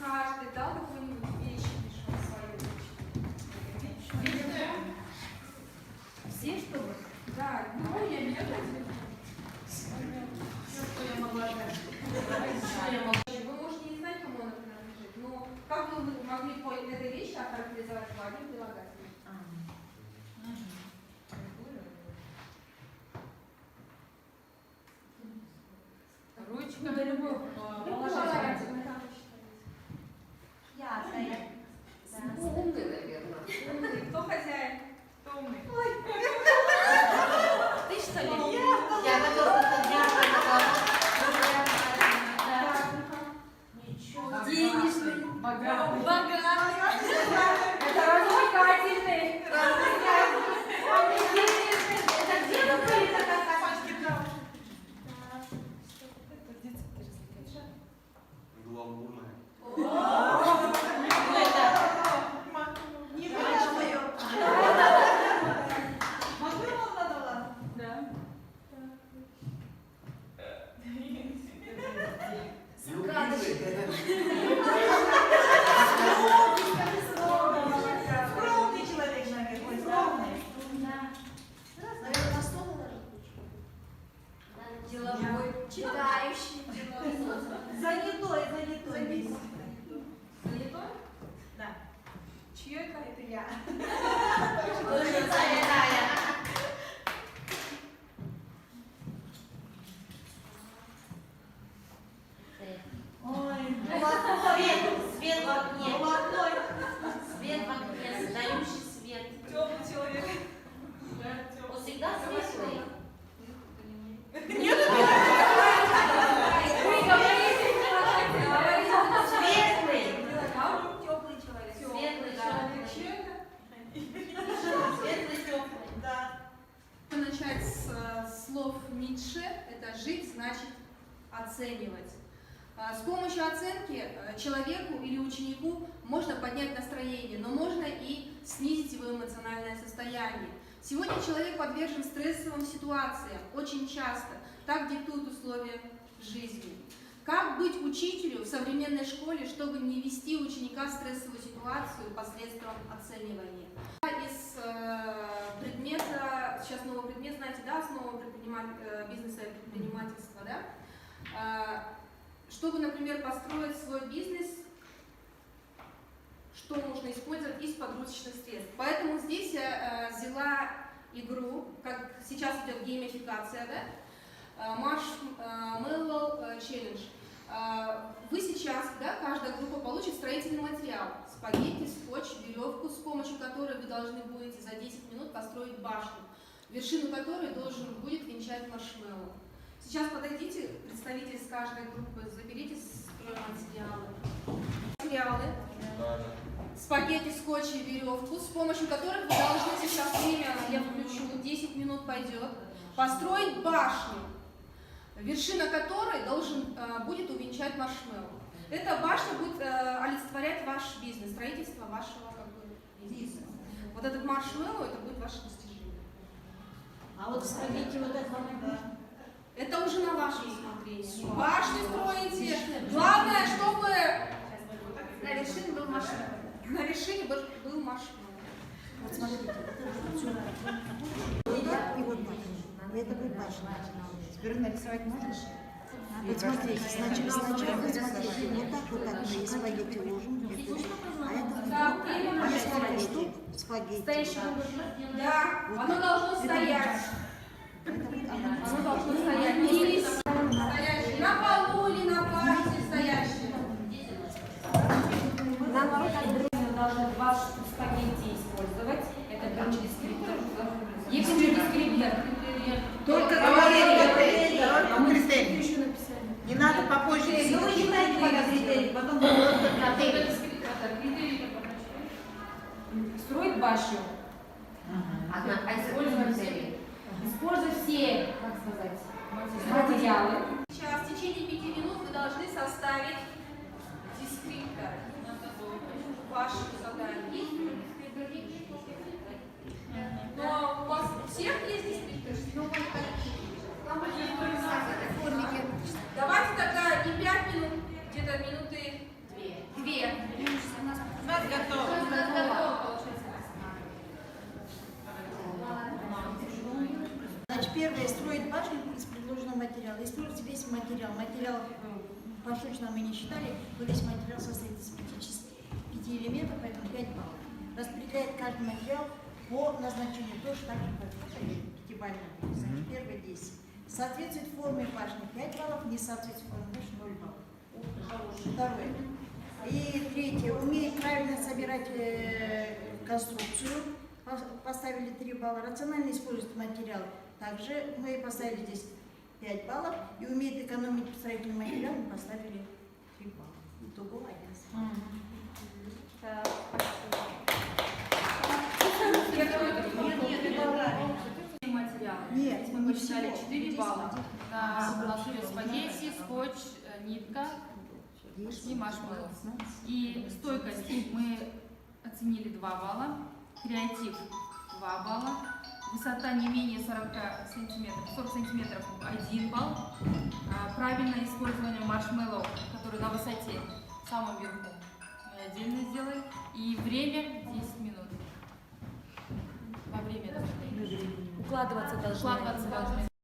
каждый дал какую-нибудь вещь, пришел свою вещь. Все, что ли? Да, ну я не знаю. Все, что я могла дать. Вы можете не знать, кому она принадлежит, но как бы вы могли по этой вещи охарактеризовать один прилагательный? Ручка на любовь. Я стоять. Умный, наверное. Умный. Кто хозяин? Кто умный? Ты что ли? Я готова Денежный. Богатый. Богатый. Это развлекательный. Это где вы были такая? Гламурная. Не знаешь мое? Да. Скромный человек, наверное. Скромный. Наверное, на стол ложит Деловой. Читающий. Занятой. Занятой? Да. Чье это? Это я. Тоже занятая. Ой. Свет в окне. Блатной. Свет в окне, задающий свет. Теплый человек. Он всегда светлый. Светлый. Теплый человек. Светлый Да. человек. Чье это? Светлый, теплый. Да. Начать с слов Ницше, это «жить» значит «оценивать». С помощью оценки человеку или ученику можно поднять настроение, но можно и снизить его эмоциональное состояние. Сегодня человек подвержен стрессовым ситуациям очень часто, так диктуют условия жизни. Как быть учителю в современной школе, чтобы не ввести ученика в стрессовую ситуацию посредством оценивания? Из предмета, сейчас новый предмет, знаете, да, основа бизнеса и предпринимательства, да? Чтобы, например, построить свой бизнес, что нужно использовать из подручных средств. Поэтому здесь я взяла игру, как сейчас идет геймификация, да? Marshmallow Challenge. Вы сейчас, да, каждая группа получит строительный материал, спагетти, скотч, веревку, с помощью которой вы должны будете за 10 минут построить башню, вершину которой должен будет венчать маршмеллоу. Сейчас подойдите, представитель с каждой группы, заберите стройматериалы. Материалы, спагетти, скотч и веревку, с помощью которых вы должны сейчас время, я включу, 10 минут пойдет, построить башню, вершина которой должен будет увенчать маршмеллоу. Эта башня будет олицетворять ваш бизнес, строительство вашего бизнеса. Вот этот маршмеллоу, это будет ваше достижение. А вот спагетти вот это, да. Это уже на ваше усмотрение. Башню строите. Главное, чтобы на вершине был маршмеллоу. На вершине был маршмеллоу. Вот смотрите, и вот так. Это будет башня. Теперь нарисовать можешь? Вот смотрите, сначала вот так мы спагетти ложим, а это несколько штук спагетти. Да, оно должно стоять. Оно должно стоять. Не висеть. Стоящее. На полу или на парте стоящее. Наоборот, должны два спагетти использовать. Это прям дескриптор. Есть еще дескриптор. Только говорили, только критерий. Не надо попозже. Ну вы читайте пока критерий, потом Строить башню. Используем цели. Используй все, как сказать, материалы. Сейчас в течение 5 минут вы должны составить дескриптор вашего задания. Но у вас у всех есть дескриптор? Давайте тогда не 5 минут, где-то минуты 2. первое, строить башню из предложенного материала. Использовать весь материал. Материал пошучно мы не считали, но весь материал состоит из 5 элементов, поэтому 5 баллов. Распределяет каждый материал по назначению, тоже так же, как пятибалльно. Значит, первое 10. Соответствует форме башни 5 баллов, не соответствует форме башни 0 баллов. Второе. И третье. Умеет правильно собирать конструкцию. Поставили 3 балла. Рационально использует материал. Также мы поставили здесь 5 баллов. И умеет экономить строительный материал. Мы поставили 3 балла. Итого 11. Так, спасибо. Материалы. Нет, Здесь мы не посчитали всего. 4 балла. На у идет спагетти, скотч, нитка и маршмеллоу. И стойкость мы оценили 2 балла, креатив 2 балла, высота не менее 40 сантиметров 1 балл, правильное использование маршмеллоу, который на высоте, в самом верху, мы отдельно сделаем, и время 10 минут. Во время Укладываться должны.